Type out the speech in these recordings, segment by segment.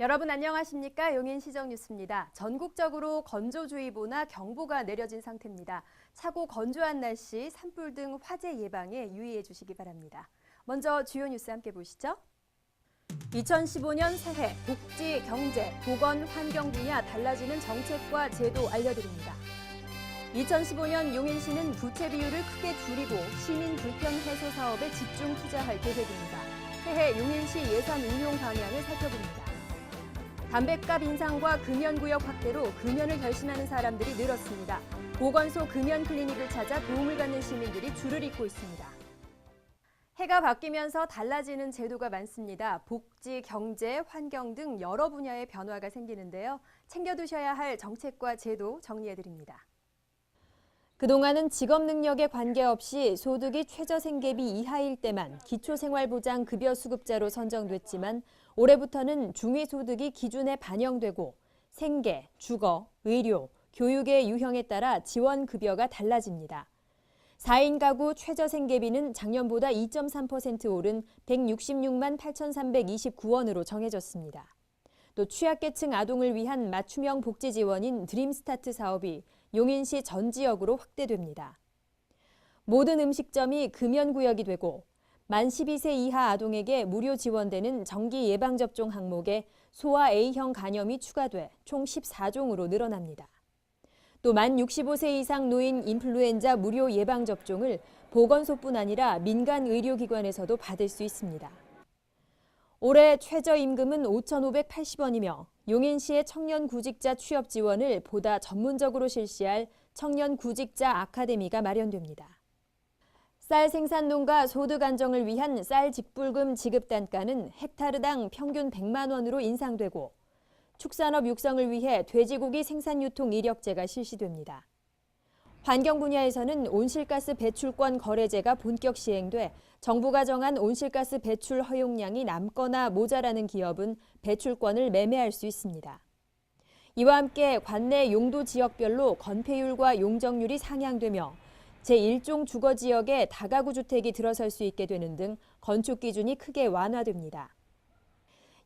여러분 안녕하십니까? 용인시정 뉴스입니다. 전국적으로 건조주의보나 경보가 내려진 상태입니다. 차고 건조한 날씨, 산불 등 화재 예방에 유의해 주시기 바랍니다. 먼저 주요 뉴스 함께 보시죠. 2015년 새해 복지, 경제, 보건, 환경 분야 달라지는 정책과 제도 알려드립니다. 2015년 용인시는 부채 비율을 크게 줄이고 시민 불편 해소 사업에 집중 투자할 계획입니다. 새해 용인시 예산 운용 방향을 살펴봅니다. 담뱃값 인상과 금연구역 확대로 금연을 결심하는 사람들이 늘었습니다. 보건소 금연 클리닉을 찾아 도움을 받는 시민들이 줄을 잇고 있습니다. 해가 바뀌면서 달라지는 제도가 많습니다. 복지, 경제, 환경 등 여러 분야의 변화가 생기는데요. 챙겨두셔야 할 정책과 제도 정리해드립니다. 그동안은 직업 능력에 관계없이 소득이 최저생계비 이하일 때만 기초생활보장 급여 수급자로 선정됐지만 올해부터는 중위소득이 기준에 반영되고 생계, 주거, 의료, 교육의 유형에 따라 지원급여가 달라집니다. 4인 가구 최저생계비는 작년보다 2.3% 오른 166만 8,329원으로 정해졌습니다. 또 취약계층 아동을 위한 맞춤형 복지 지원인 드림스타트 사업이 용인시 전 지역으로 확대됩니다. 모든 음식점이 금연구역이 되고 만 12세 이하 아동에게 무료 지원되는 정기 예방접종 항목에 소아 A형 간염이 추가돼 총 14종으로 늘어납니다. 또 만 65세 이상 노인 인플루엔자 무료 예방접종을 보건소뿐 아니라 민간 의료기관에서도 받을 수 있습니다. 올해 최저임금은 5,580원이며 용인시의 청년 구직자 취업 지원을 보다 전문적으로 실시할 청년 구직자 아카데미가 마련됩니다. 쌀 생산농가 소득 안정을 위한 쌀 직불금 지급 단가는 헥타르당 평균 100만 원으로 인상되고 축산업 육성을 위해 돼지고기 생산 유통 이력제가 실시됩니다. 환경 분야에서는 온실가스 배출권 거래제가 본격 시행돼 정부가 정한 온실가스 배출 허용량이 남거나 모자라는 기업은 배출권을 매매할 수 있습니다. 이와 함께 관내 용도 지역별로 건폐율과 용적률이 상향되며 제1종 주거지역에 다가구 주택이 들어설 수 있게 되는 등 건축 기준이 크게 완화됩니다.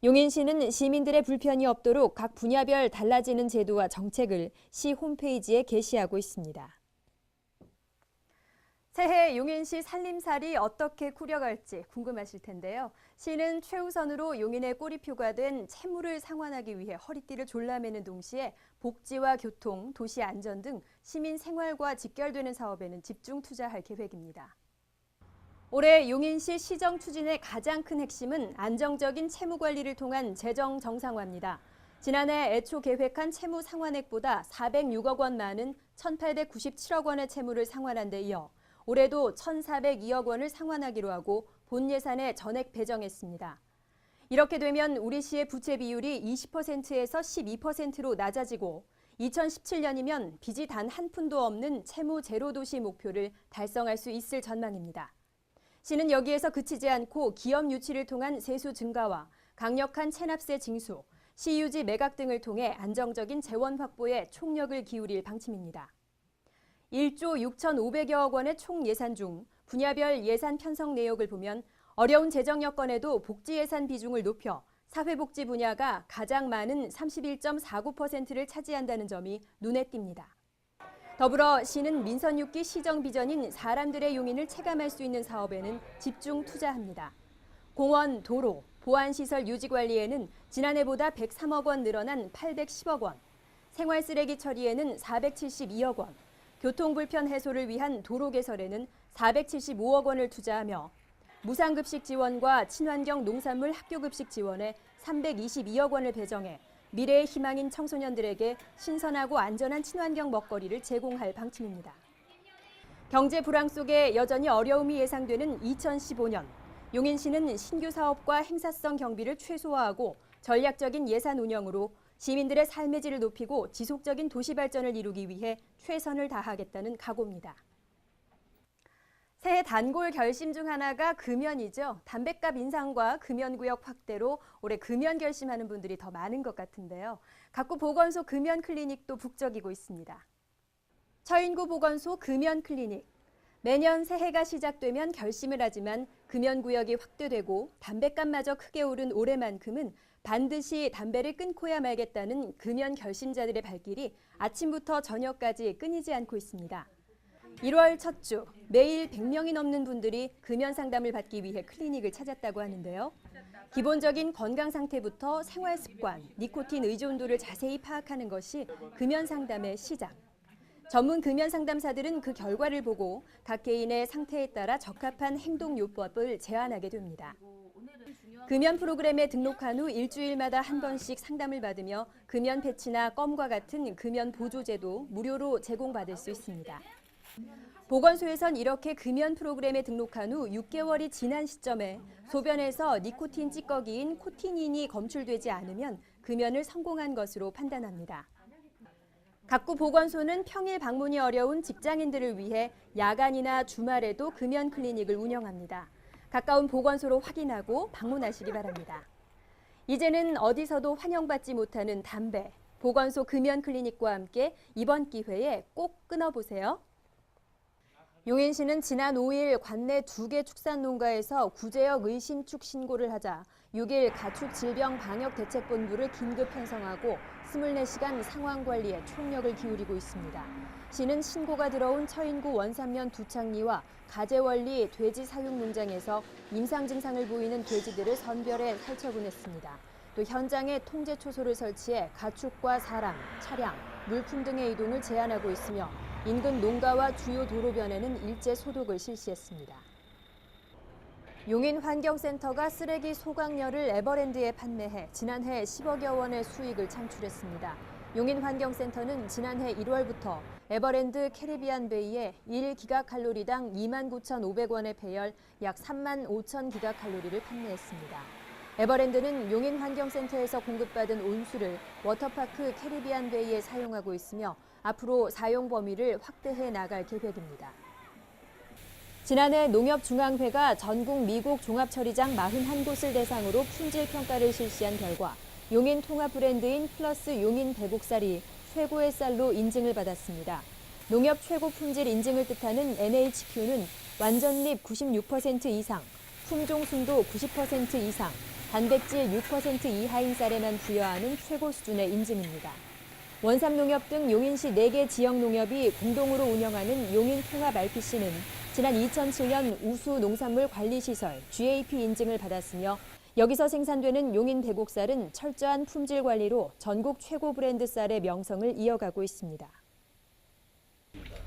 용인시는 시민들의 불편이 없도록 각 분야별 달라지는 제도와 정책을 시 홈페이지에 게시하고 있습니다. 새해 용인시 살림살이 어떻게 꾸려갈지 궁금하실 텐데요. 시는 최우선으로 용인의 꼬리표가 된 채무를 상환하기 위해 허리띠를 졸라매는 동시에 복지와 교통, 도시 안전 등 시민 생활과 직결되는 사업에는 집중 투자할 계획입니다. 올해 용인시 시정 추진의 가장 큰 핵심은 안정적인 채무 관리를 통한 재정 정상화입니다. 지난해 애초 계획한 채무 상환액보다 406억 원 많은 1,897억 원의 채무를 상환한 데 이어 올해도 1,402억 원을 상환하기로 하고 본 예산에 전액 배정했습니다. 이렇게 되면 우리 시의 부채 비율이 20%에서 12%로 낮아지고 2017년이면 빚이 단 한 푼도 없는 채무 제로 도시 목표를 달성할 수 있을 전망입니다. 시는 여기에서 그치지 않고 기업 유치를 통한 세수 증가와 강력한 체납세 징수, 시유지 매각 등을 통해 안정적인 재원 확보에 총력을 기울일 방침입니다. 1조 6,500여억 원의 총 예산 중 분야별 예산 편성 내역을 보면 어려운 재정 여건에도 복지 예산 비중을 높여 사회복지 분야가 가장 많은 31.49%를 차지한다는 점이 눈에 띕니다. 더불어 시는 민선 6기 시정 비전인 사람들의 용인을 체감할 수 있는 사업에는 집중 투자합니다. 공원, 도로, 보안시설 유지 관리에는 지난해보다 103억 원 늘어난 810억 원, 생활쓰레기 처리에는 472억 원, 교통불편 해소를 위한 도로 개설에는 475억 원을 투자하며 무상급식 지원과 친환경 농산물 학교급식 지원에 322억 원을 배정해 미래의 희망인 청소년들에게 신선하고 안전한 친환경 먹거리를 제공할 방침입니다. 경제 불황 속에 여전히 어려움이 예상되는 2015년, 용인시는 신규 사업과 행사성 경비를 최소화하고 전략적인 예산 운영으로 시민들의 삶의 질을 높이고 지속적인 도시 발전을 이루기 위해 최선을 다하겠다는 각오입니다. 새해 단골 결심 중 하나가 금연이죠. 담뱃값 인상과 금연구역 확대로 올해 금연 결심하는 분들이 더 많은 것 같은데요. 각구 보건소 금연 클리닉도 북적이고 있습니다. 처인구 보건소 금연 클리닉. 매년 새해가 시작되면 결심을 하지만 금연구역이 확대되고 담뱃값마저 크게 오른 올해만큼은 반드시 담배를 끊고야 말겠다는 금연 결심자들의 발길이 아침부터 저녁까지 끊이지 않고 있습니다. 1월 첫 주, 매일 100명이 넘는 분들이 금연 상담을 받기 위해 클리닉을 찾았다고 하는데요. 기본적인 건강 상태부터 생활 습관, 니코틴 의존도를 자세히 파악하는 것이 금연 상담의 시작. 전문 금연 상담사들은 그 결과를 보고 각 개인의 상태에 따라 적합한 행동 요법을 제안하게 됩니다. 금연 프로그램에 등록한 후 일주일마다 한 번씩 상담을 받으며 금연 패치나 껌과 같은 금연 보조제도 무료로 제공받을 수 있습니다. 보건소에선 이렇게 금연 프로그램에 등록한 후 6개월이 지난 시점에 소변에서 니코틴 찌꺼기인 코티닌이 검출되지 않으면 금연을 성공한 것으로 판단합니다. 각구 보건소는 평일 방문이 어려운 직장인들을 위해 야간이나 주말에도 금연 클리닉을 운영합니다. 가까운 보건소로 확인하고 방문하시기 바랍니다. 이제는 어디서도 환영받지 못하는 담배, 보건소 금연 클리닉과 함께 이번 기회에 꼭 끊어보세요. 용인시는 지난 5일 관내 2개 축산농가에서 구제역 의심축 신고를 하자 6일 가축질병방역대책본부를 긴급 편성하고 24시간 상황 관리에 총력을 기울이고 있습니다. 시는 신고가 들어온 처인구 원산면 두창리와 가재원리 돼지 사육 농장에서 임상 증상을 보이는 돼지들을 선별해 살처분했습니다. 또 현장에 통제 초소를 설치해 가축과 사람, 차량, 물품 등의 이동을 제한하고 있으며 인근 농가와 주요 도로변에는 일제 소독을 실시했습니다. 용인환경센터가 쓰레기 소각열을 에버랜드에 판매해 지난해 10억여 원의 수익을 창출했습니다. 용인환경센터는 지난해 1월부터 에버랜드 캐리비안 베이에 1기가칼로리당 29,500원의 배열 약 35,000기가칼로리를 판매했습니다. 에버랜드는 용인환경센터에서 공급받은 온수를 워터파크 캐리비안 베이에 사용하고 있으며 앞으로 사용 범위를 확대해 나갈 계획입니다. 지난해 농협중앙회가 전국 미국 종합처리장 41곳을 대상으로 품질 평가를 실시한 결과 용인 통합 브랜드인 플러스 용인 대곡살이 최고의 쌀로 인증을 받았습니다. 농협 최고 품질 인증을 뜻하는 NHQ는 완전립 96% 이상, 품종 순도 90% 이상, 단백질 6% 이하인 쌀에만 부여하는 최고 수준의 인증입니다. 원삼농협 등 용인시 4개 지역농협이 공동으로 운영하는 용인통합 RPC는 지난 2007년 우수 농산물 관리시설 GAP 인증을 받았으며 여기서 생산되는 용인 대곡살은 철저한 품질 관리로 전국 최고 브랜드 쌀의 명성을 이어가고 있습니다.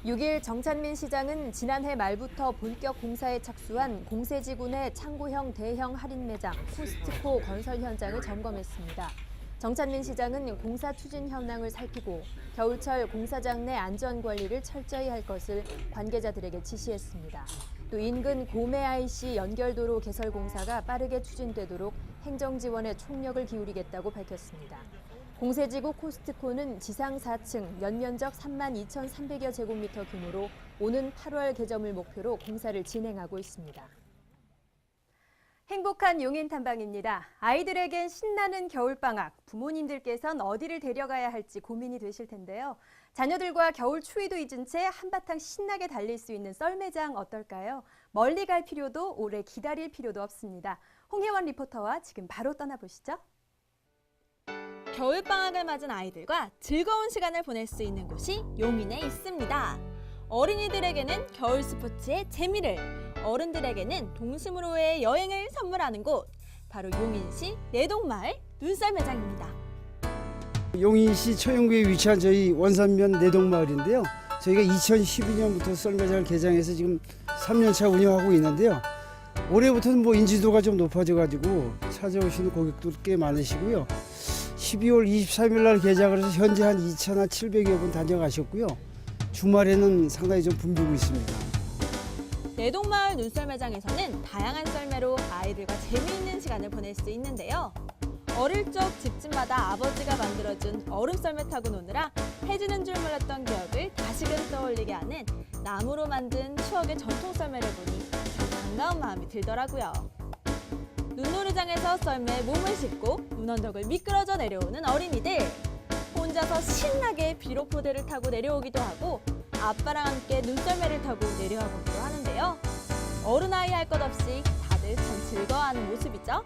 6일 정찬민 시장은 지난해 말부터 본격 공사에 착수한 공세지구 내 창고형 대형 할인 매장 코스트코 건설 현장을 점검했습니다. 정찬민 시장은 공사 추진 현황을 살피고 겨울철 공사장 내 안전 관리를 철저히 할 것을 관계자들에게 지시했습니다. 또 인근 고매 IC 연결도로 개설 공사가 빠르게 추진되도록 행정 지원에 총력을 기울이겠다고 밝혔습니다. 공세지구 코스트코는 지상 4층, 연면적 32,300여 제곱미터 규모로 오는 8월 개점을 목표로 공사를 진행하고 있습니다. 행복한 용인 탐방입니다. 아이들에겐 신나는 겨울방학, 부모님들께선 어디를 데려가야 할지 고민이 되실 텐데요. 자녀들과 겨울 추위도 잊은 채 한바탕 신나게 달릴 수 있는 썰매장 어떨까요? 멀리 갈 필요도 오래 기다릴 필요도 없습니다. 홍혜원 리포터와 지금 바로 떠나보시죠. 겨울방학을 맞은 아이들과 즐거운 시간을 보낼 수 있는 곳이 용인에 있습니다. 어린이들에게는 겨울 스포츠의 재미를, 어른들에게는 동심으로의 여행을 선물하는 곳, 바로 용인시 내동마을 눈썰매장입니다. 용인시 초영구에 위치한 저희 원산면 내동마을인데요. 저희가 2012년부터 썰매장을 개장해서 지금 3년차 운영하고 있는데요. 올해부터는 인지도가 좀 높아져가지고 찾아오시는 고객도 꽤 많으시고요. 12월 23일 날 개장을 해서 현재 한 2,700여 분 다녀가셨고요. 주말에는 상당히 좀 붐비고 있습니다. 내동마을 눈썰매장에서는 다양한 썰매로 아이들과 재미있는 시간을 보낼 수 있는데요. 어릴 적 집집마다 아버지가 만들어준 얼음썰매 타고 노느라 해지는 줄 몰랐던 기억을 다시금 떠올리게 하는 나무로 만든 추억의 전통썰매를 보니 참 반가운 마음이 들더라고요. 눈놀이장에서 썰매에 몸을 싣고 눈언덕을 미끄러져 내려오는 어린이들. 혼자서 신나게 비로포대를 타고 내려오기도 하고 아빠랑 함께 눈썰매를 타고 내려와 보기도 하는데요. 어른 아이 할 것 없이 다들 참 즐거워하는 모습이죠.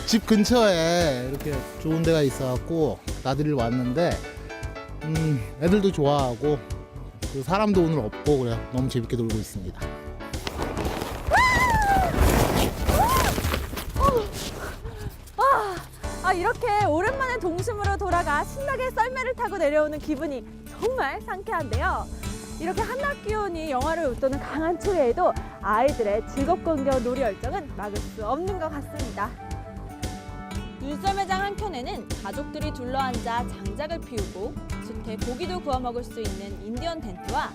집 근처에 이렇게 좋은 데가 있어갖고 나들이를 왔는데 애들도 좋아하고 그 사람도 오늘 없고 그래 너무 재밌게 놀고 있습니다. 이렇게 오랜만에 동심으로 돌아가 신나게 썰매를 타고 내려오는 기분이 정말 상쾌한데요. 이렇게 한낮 기온이 영하를 웃도는 강한 추위에도 아이들의 즐겁고 흥겨운 놀이 열정은 막을 수 없는 것 같습니다. 눈썰매장 한켠에는 가족들이 둘러앉아 장작을 피우고 숲에 고기도 구워 먹을 수 있는 인디언 텐트와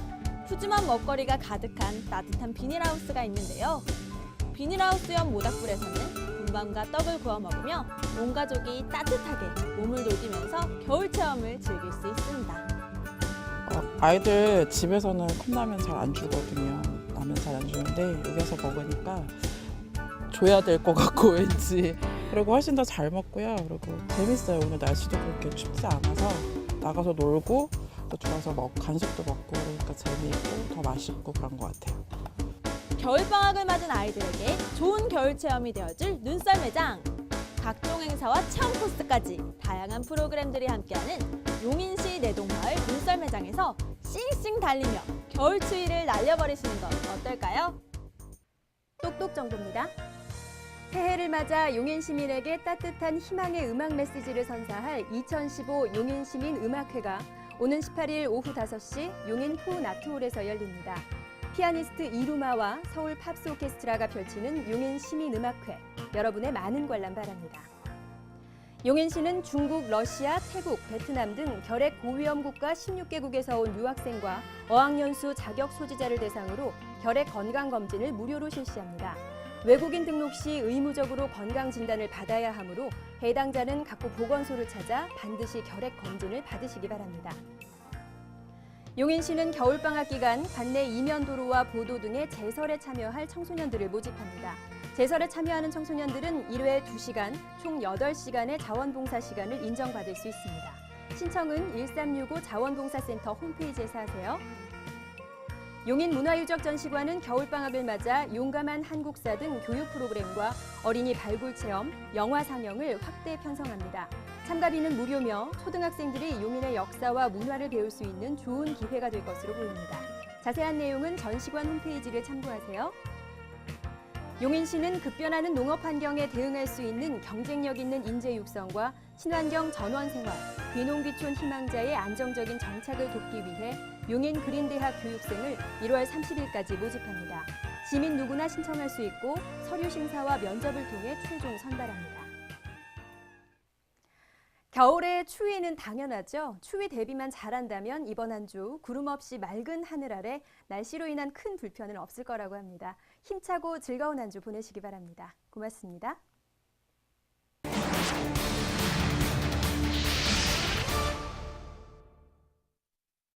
푸짐한 먹거리가 가득한 따뜻한 비닐하우스가 있는데요. 비닐하우스 옆 모닥불에서는 군밤과 떡을 구워 먹으며 온 가족이 따뜻하게 몸을 녹이면서 겨울 체험을 즐길 수 있습니다. 아이들 집에서는 컵라면 잘 안 주거든요. 라면 잘 안 주는데 여기서 먹으니까 줘야 될 것 같고 왠지. 그리고 훨씬 더 잘 먹고요. 그리고 재밌어요. 오늘 날씨도 그렇게 춥지 않아서 나가서 놀고 또 좋아서 간식도 먹고 그러니까 재미있고 더 맛있고 그런 것 같아요. 겨울방학을 맞은 아이들에게 좋은 겨울 체험이 되어줄 눈썰매장. 각종 행사와 체험 코스까지 다양한 프로그램들이 함께하는 용인시 내동마을 눈썰매장에서 싱싱 달리며 겨울 추위를 날려버리시는 건 어떨까요? 똑똑 정보입니다. 새해를 맞아 용인 시민에게 따뜻한 희망의 음악 메시지를 선사할 2015 용인 시민 음악회가 오는 18일 오후 5시 용인 푸나트홀에서 열립니다. 피아니스트 이루마와 서울 팝스 오케스트라가 펼치는 용인 시민 음악회, 여러분의 많은 관람 바랍니다. 용인시는 중국, 러시아, 태국, 베트남 등 결핵 고위험 국가 16개국에서 온 유학생과 어학연수 자격 소지자를 대상으로 결핵 건강검진을 무료로 실시합니다. 외국인 등록 시 의무적으로 건강진단을 받아야 하므로 해당자는 각국 보건소를 찾아 반드시 결핵 검진을 받으시기 바랍니다. 용인시는 겨울방학 기간 관내 이면도로와 보도 등의 제설에 참여할 청소년들을 모집합니다. 제설에 참여하는 청소년들은 1회 2시간, 총 8시간의 자원봉사 시간을 인정받을 수 있습니다. 신청은 1365 자원봉사센터 홈페이지에서 하세요. 용인문화유적전시관은 겨울방학을 맞아 용감한 한국사 등 교육 프로그램과 어린이 발굴체험, 영화 상영을 확대 편성합니다. 참가비는 무료며 초등학생들이 용인의 역사와 문화를 배울 수 있는 좋은 기회가 될 것으로 보입니다. 자세한 내용은 전시관 홈페이지를 참고하세요. 용인시는 급변하는 농업 환경에 대응할 수 있는 경쟁력 있는 인재 육성과 친환경 전원생활, 귀농귀촌 희망자의 안정적인 정착을 돕기 위해 용인 그린대학 교육생을 1월 30일까지 모집합니다. 시민 누구나 신청할 수 있고 서류 심사와 면접을 통해 최종 선발합니다. 겨울의 추위는 당연하죠. 추위 대비만 잘한다면 이번 한 주 구름 없이 맑은 하늘 아래 날씨로 인한 큰 불편은 없을 거라고 합니다. 힘차고 즐거운 한 주 보내시기 바랍니다. 고맙습니다.